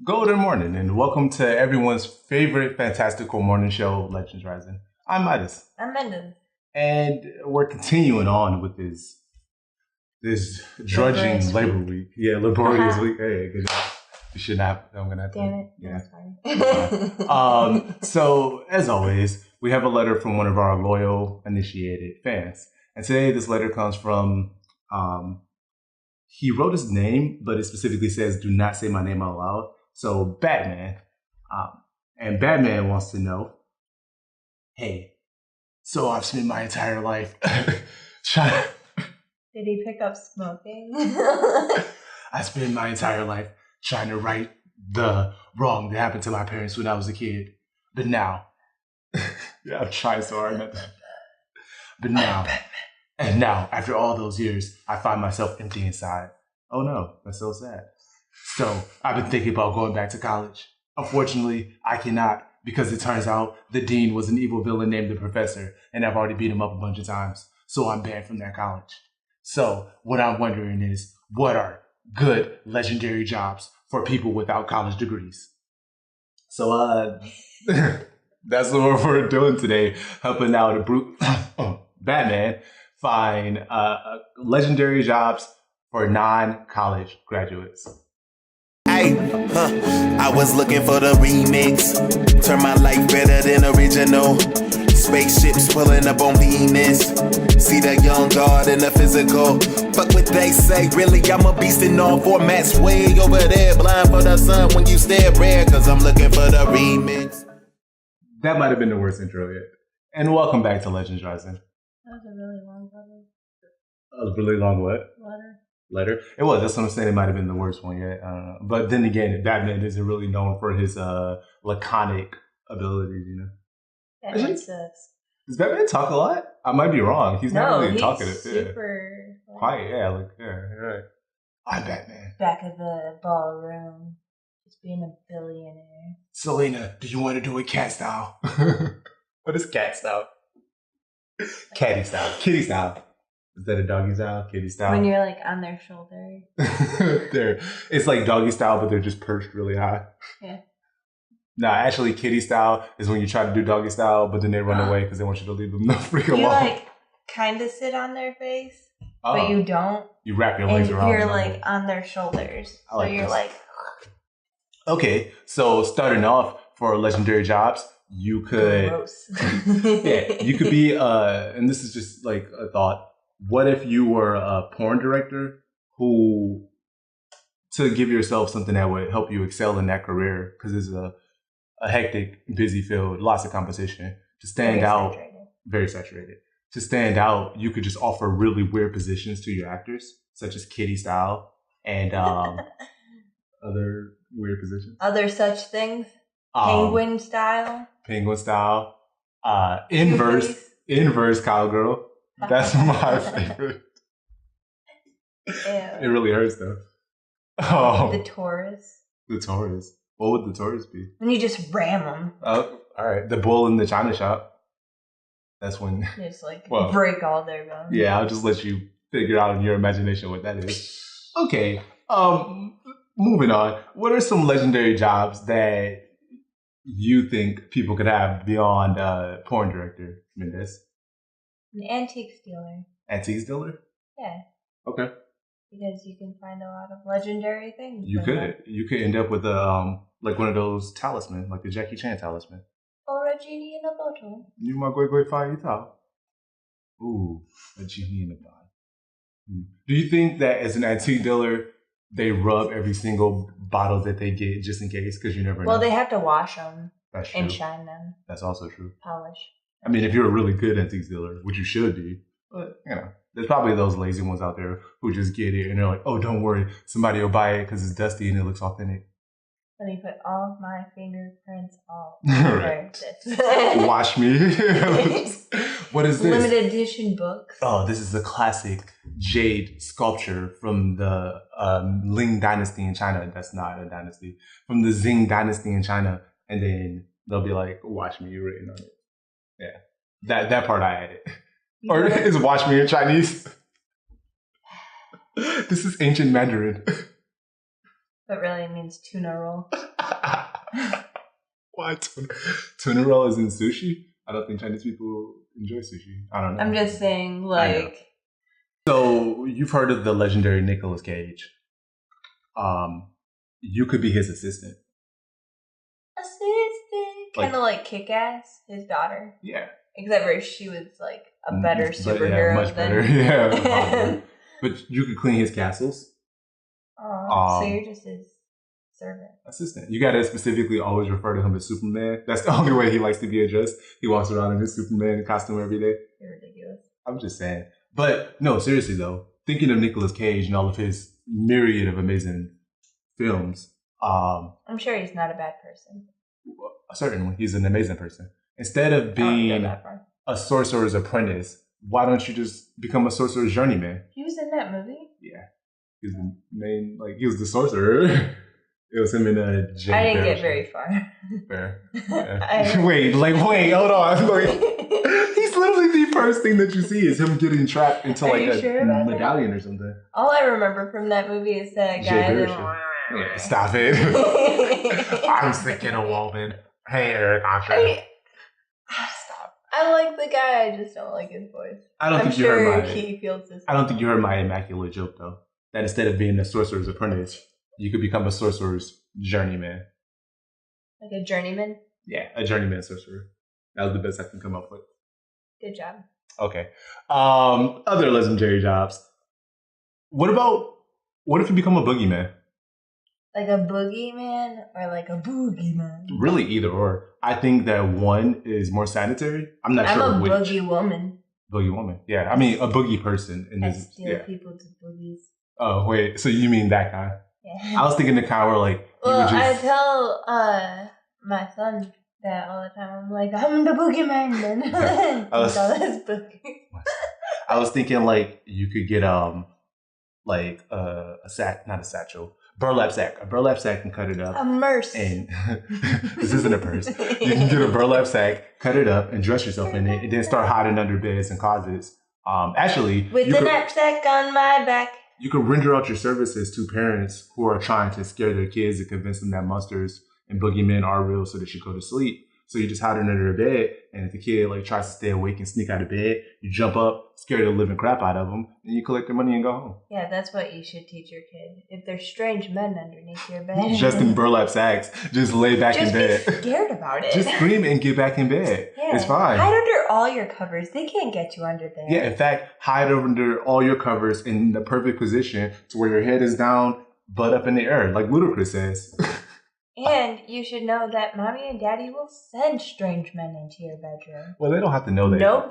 Golden morning, and welcome to everyone's favorite fantastical morning show, Legends Rising. I'm Midas, I'm Mendez. and we're continuing on with this drudging Laborious labor week. week. Yeah, laborious Haha. week. Hey, good job. You should not. I'm gonna have to. Damn it. Yeah. That's fine. So as always, we have a letter from one of our loyal, initiated fans, and today this letter comes from. He wrote his name, but it specifically says, "Do not say my name out loud." So Batman, and Batman wants to know, hey, so I've spent my entire life trying. Did he pick up smoking? I spent my entire life trying to right the wrong that happened to my parents when I was a kid. But now, yeah, I'm trying so hard not to. But now, and now, after all those years, I find myself empty inside. Oh no, that's so sad. So I've been thinking about going back to college. Unfortunately, I cannot because it turns out the dean was an evil villain named the professor, and I've already beat him up a bunch of times. So I'm banned from that college. So what I'm wondering is, what are good legendary jobs for people without college degrees? So that's what we're doing today, helping out a brute Batman find legendary jobs for non-college graduates. Hey, I was looking for the remix. Turn my life better than original. Spaceships pulling up on Venus. See the young god in the physical. Fuck what they say, really, I'm a beast in all formats. Way over there, blind for the sun when you stare rare. Cause I'm looking for the remix. That might have been the worst intro yet. And welcome back to Legends Rising. That was a really long letter. That was a really long what? Letter. It was. That's what I'm saying. It might have been the worst one yet. But then again, Batman isn't really known for his laconic abilities, you know. Batman sucks. Does Batman talk a lot? I might be wrong. He's not really talkative. Super quiet. Yeah, like you're right. I'm Batman. Back of the ballroom, just being a billionaire. Selena, do you want to do it cat style? What is cat style? Catty style. Kitty style. Is that a doggy style? Kitty style? When you're like on their shoulder. It's like doggy style, but they're just perched really high. Yeah. Nah, actually, kitty style is when you try to do doggy style, but then they run away because they want you to leave them the freak alone. You like kind of sit on their face, but you don't. You wrap your legs around. You're like on their shoulders, so you're like. Okay, so starting off for legendary jobs, you could. Yeah, you could be. And this is just like a thought. What if you were a porn director who, to give yourself something that would help you excel in that career, because it's a hectic, busy field, lots of competition. To stand out, very saturated. To stand out, you could just offer really weird positions to your actors, such as kitty style and other weird positions. Other such things. Penguin style. Penguin style. Inverse cowgirl. That's my favorite. Ew. It really hurts though. Oh. The Taurus. The Taurus. What would the Taurus be? When you just ram them. Oh, all right. The bull in the china shop. That's when. Just like break all their bones. Yeah, I'll just let you figure out in your imagination what that is. Okay. Moving on. What are some legendary jobs that you think people could have beyond porn director, Mendez? An antique dealer. Antique dealer? Yeah. Okay. Because you can find a lot of legendary things. You could end up with like one of those talisman, like the Jackie Chan talisman. Or a genie in a bottle. You might go find it out. Ooh, a genie in a bottle. Do you think that as an antique dealer, they rub every single bottle that they get just in case? Because you never know. Well, they have to wash them. That's true. And shine them. That's also true. Polish. I mean, if you're a really good antique dealer, which you should be, but you know, there's probably those lazy ones out there who just get it and they're like, "Oh, don't worry, somebody will buy it because it's dusty and it looks authentic." Let me put all of my fingerprints all over this. Wash me. What is this? Limited edition books. Oh, this is a classic jade sculpture from the Ling Dynasty in China. That's not a dynasty. From the Xing Dynasty in China, and then they'll be like, "Watch me," written on it. Yeah, that part I added. Or is "watch me" in Chinese? This is ancient Mandarin. But really it means tuna roll. Why tuna? Tuna roll is in sushi? I don't think Chinese people enjoy sushi. I don't know. I'm just saying, like... So, you've heard of the legendary Nicolas Cage. You could be his assistant. Assistant? Kind of like Kick-Ass, his daughter. Yeah. Except for she was like a better superhero much than... better. Yeah. But you could clean his castles. So you're just his servant. Assistant. You gotta specifically always refer to him as Superman. That's the only way he likes to be addressed. He walks around in his Superman costume every day. You're ridiculous. I'm just saying. But no, seriously though, thinking of Nicolas Cage and all of his myriad of amazing films. I'm sure he's not a bad person. Certainly, he's an amazing person. Instead of being a sorcerer's apprentice, why don't you just become a sorcerer's journeyman? He was in that movie? Yeah. He was the main, he was the sorcerer. It was him in a Jay I didn't Bear get show. very far. Fair. Yeah. Wait, hold on. He's literally the first thing that you see is him getting trapped into a medallion or something. All I remember from that movie is that guy. Yeah, stop it. I'm thinking a woman. Hey, Eric, stop. I like the guy, I just don't like his voice. I'm think sure you heard he feels this. I don't think you heard my immaculate joke though. That instead of being a sorcerer's apprentice, you could become a sorcerer's journeyman. Like a journeyman? Yeah, a journeyman sorcerer. That was the best I can come up with. Good job. Okay. Other legendary jobs. What if you become a boogeyman? Like a boogeyman or like a boogeyman? Really, either or. I think that one is more sanitary. I'm not sure which. I'm a boogie woman. Boogie woman. Yeah, I mean a boogie person. I steal people to boogies. Oh, wait. So you mean that guy? Yeah. I was thinking the kind where I tell my son that all the time. I'm like, I'm the boogeyman then. I was thinking you could get a sack, not a satchel. Burlap sack. A burlap sack and cut it up. A merce. And this isn't a purse. You can get a burlap sack, cut it up, and dress yourself in it, and then start hiding under beds and closets. With the knapsack on my back. You can render out your services to parents who are trying to scare their kids and convince them that monsters and boogeymen are real so they should go to sleep. So you just hide under their bed, and if the kid tries to stay awake and sneak out of bed, you jump up, scare the living crap out of them, and you collect their money and go home. Yeah, that's what you should teach your kid. If there's strange men underneath your bed, just in burlap sacks, just lay back in bed. Just be scared about it. Just scream and get back in bed. Yeah. It's fine. Hide under all your covers. They can't get you under there. Yeah, in fact, hide under all your covers in the perfect position to where your head is down, butt up in the air, like Ludacris says. And you should know that mommy and daddy will send strange men into your bedroom. Well, they don't have to know that. No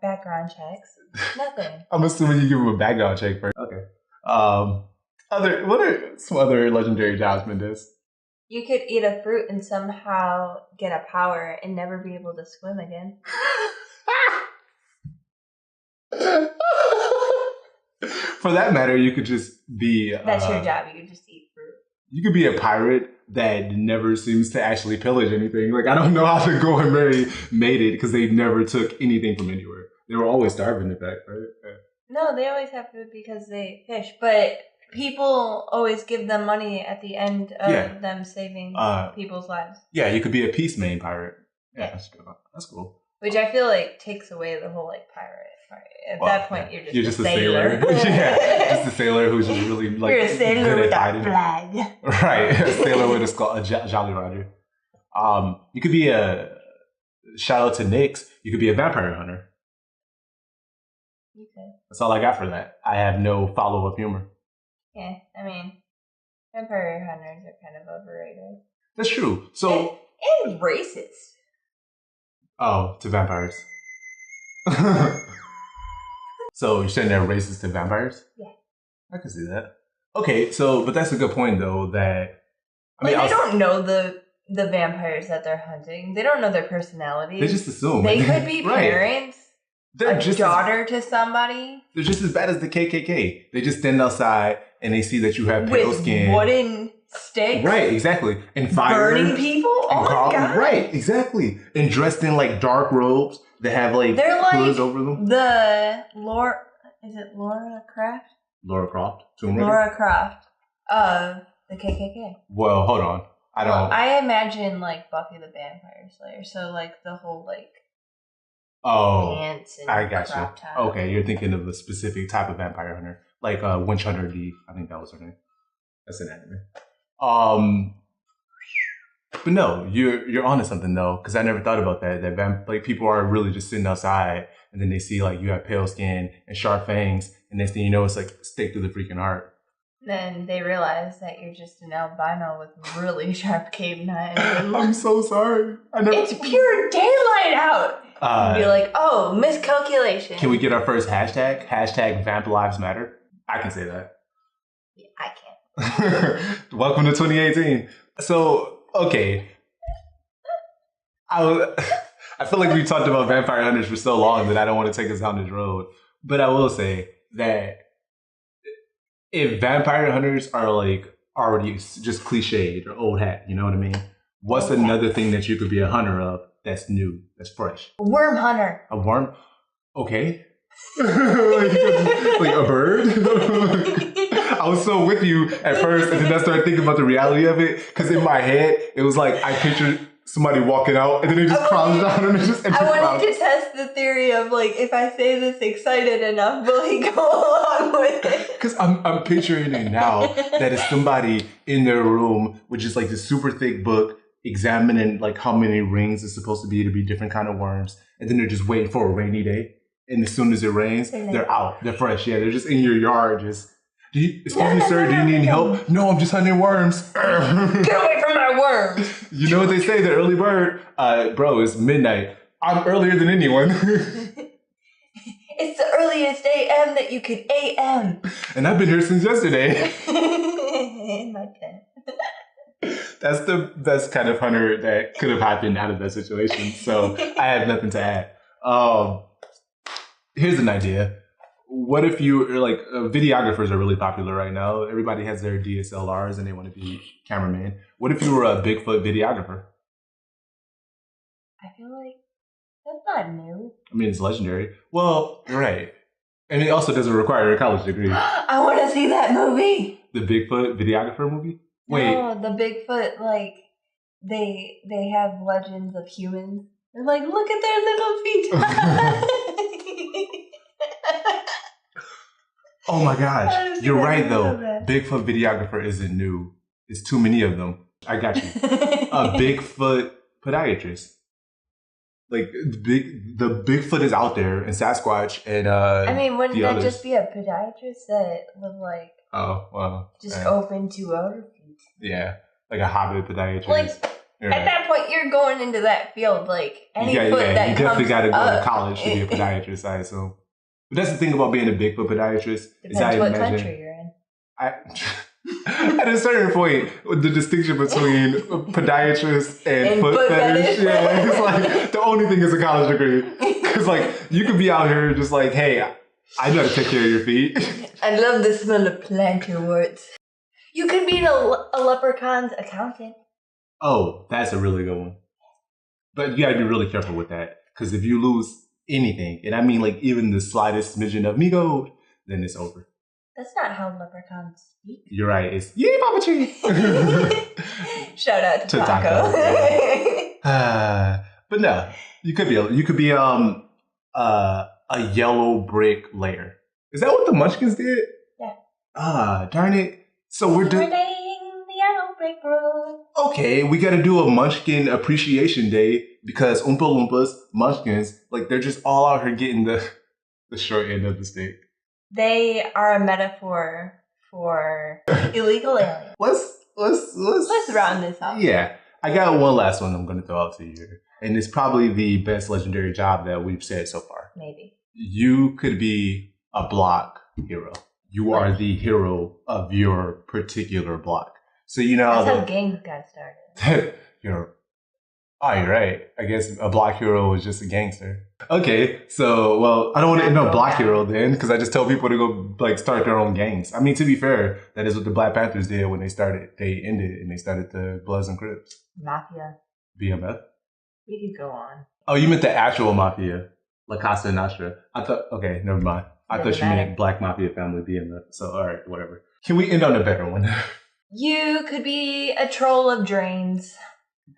background checks. Nothing. I'm assuming you give them a background check first. Okay. What are some other legendary jobs, Mendez? You could eat a fruit and somehow get a power and never be able to swim again. For that matter, you could just be... That's your job. You could just eat fruit. You could be a pirate that never seems to actually pillage anything. I don't know how to go and marry mated because they never took anything from anywhere. They were always starving, in fact, right? Yeah. No, they always have food because they fish. But people always give them money at the end of them saving people's lives. Yeah, you could be a peace main pirate. Yeah, that's good. That's cool. Which I feel takes away the whole pirate. At that point, you're just a sailor. Yeah, just a sailor who's just really you're a sailor with a flag. Right, a sailor with a skull, a Jolly Roger. You could be shout out to Nyx. You could be a vampire hunter. Okay. That's all I got for that. I have no follow-up humor. Yeah, I mean, vampire hunters are kind of overrated. That's true. So and racist. Oh, to vampires. So you're saying they're racist to vampires? Yeah. I can see that. Okay, but that's a good point though, that they don't know the vampires that they're hunting. They don't know their personalities. They just assume. They could be parents. They're a daughter to somebody. They're just as bad as the KKK. They just stand outside and they see that you have pale skin. Wooden sticks. Right, exactly. And fire. Burning people? Oh my God. Right, exactly. And dressed in dark robes that have they're hoods over them. Is it Laura Croft? Laura Croft. Tomb Raider? Laura Croft of The KKK. Well, hold on. I imagine like Buffy the Vampire Slayer. So like the whole like. Pants and I got you. top. Okay, you're thinking of a specific type of vampire hunter, like Witch Hunter D. I think that was her name. That's an anime. But no, you're onto something though, because I never thought about that. That like people are really just sitting outside, and then they see like you have pale skin and sharp fangs, and next thing you know, it's like stick through the freaking heart. Then they realize that you're just an albino with really sharp cave knives. I'm so sorry. It's pure daylight out. And be like, oh, miscalculation. Can we get our first hashtag? Hashtag Vamp Lives Matter. I can say that. Yeah, I can't. Welcome to 2018. So, okay. I feel like we talked about vampire hunters for so long that I don't want to take us down this road. But I will say that if vampire hunters are like already just cliched or old hat, you know what I mean? What's another thing that you could be a hunter of that's new, that's fresh? A worm hunter. A worm? Okay. like a bird? I was so with you at first, and then I started thinking about the reality of it, because in my head, it was like I pictured somebody walking out, and then they just crawled down, and it just I wanted to test the theory of like, if I say this excited enough, will he go along with it? Because I'm picturing it now that it's somebody in their room with just like this super thick book, examining like how many rings it's supposed to be different kind of worms, and then they're just waiting for a rainy day, and as soon as it rains, they're out, they're fresh. Yeah, they're just in your yard. Just, excuse me, sir, do you need any help? No, I'm just hunting worms. Get away from my worms. You know what they say, the early bird, bro, it's midnight. I'm earlier than anyone. It's the earliest AM that you could AM. And I've been here since yesterday. In my tent. That's the best kind of hunter that could have happened out of that situation. So I have nothing to add. Here's an idea. What if you like videographers are really popular right now? Everybody has their DSLRs and they want to be cameraman. What if you were a Bigfoot videographer? I feel like that's not new. I mean, it's legendary. Well, you're right. And it also doesn't require a college degree. I want to see that movie. The Bigfoot videographer movie? Wait. No, the Bigfoot, like, they have legends of humans. They're like, look at their little feet. Oh my gosh. You're right, though. Bigfoot videographer isn't new. It's too many of them. I got you. A Bigfoot podiatrist. Like, the Bigfoot is out there, and Sasquatch, and I mean, wouldn't that just be a podiatrist that was like... Oh, well... Just open to other feet. Yeah, like a hobby podiatrist. Like, at that point, you're going into that field, like, any foot that you definitely got to go to college to be a podiatrist, I assume. But that's the thing about being a Bigfoot podiatrist. Depends what country you're in. At a certain point, the distinction between podiatrist and foot fetish, yeah, it's like the only thing is a college degree. Because like you could be out here just like, hey, I know how to take care of your feet. I love the smell of planterworts. You could be a leprechaun's accountant. Oh, that's a really good one. But you gotta be really careful with that, because if you lose anything, and I mean like even the slightest smidgen of me gold, then it's over. That's not how leprechauns speak. You're right. It's yay, Papa Tree. Shout out to Taco. But no, you could be a yellow brick layer. Is that what the Munchkins did? Yeah. Darn it. So we're doing the yellow brick road. Okay, we got to do a Munchkin Appreciation Day because Oompa Loompas, Munchkins, like they're just all out here getting the short end of the stick. They are a metaphor for illegal aliens. Let's round this up. Yeah. I got one last one I'm going to throw out to you here. And it's probably the best legendary job that we've said so far. Maybe. You could be a block hero. You are the hero of your particular block. So you know that's how gangs got started. You're right. I guess a block hero is just a gangster. Okay, so, well, I don't want to end up block hero then, because I just tell people to go, like, start their own gangs. I mean, to be fair, that is what the Black Panthers did when they started. They ended, and they started the Bloods and Crips. Mafia. BMF? We could go on. Oh, you meant the actual Mafia. La Casa Nostra. I thought, okay, never mind. I thought you meant Black Mafia family BMF. So, all right, whatever. Can we end on a better one? You could be a troll of drains.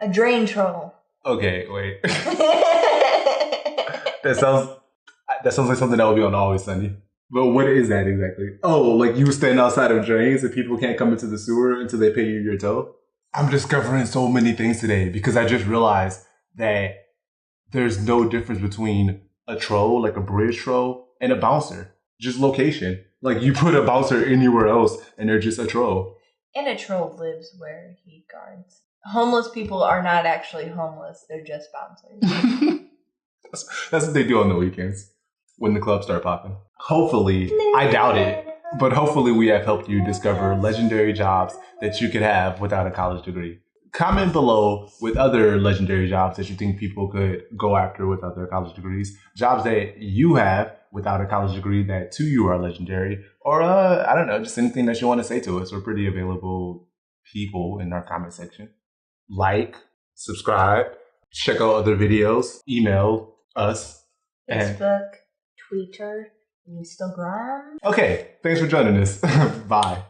A drain troll. Okay, wait. That sounds like something that would be on Always Sunny. But what is that exactly? Oh, like you stand outside of drains and people can't come into the sewer until they pay you your toll? I'm discovering so many things today because I just realized that there's no difference between a troll, like a bridge troll, and a bouncer. Just location. Like you put a bouncer anywhere else and they're just a troll. And a troll lives where he guards. Homeless people are not actually homeless. They're just bouncers. That's what they do on the weekends when the clubs start popping. Hopefully, I doubt it, but hopefully we have helped you discover legendary jobs that you could have without a college degree. Comment below with other legendary jobs that you think people could go after without their college degrees. Jobs that you have without a college degree that to you are legendary. Or, I don't know, just anything that you want to say to us. We're pretty available people in our comment section. Like, subscribe, check out other videos, email us. Facebook, Twitter, Instagram. Okay, thanks for joining us. Bye.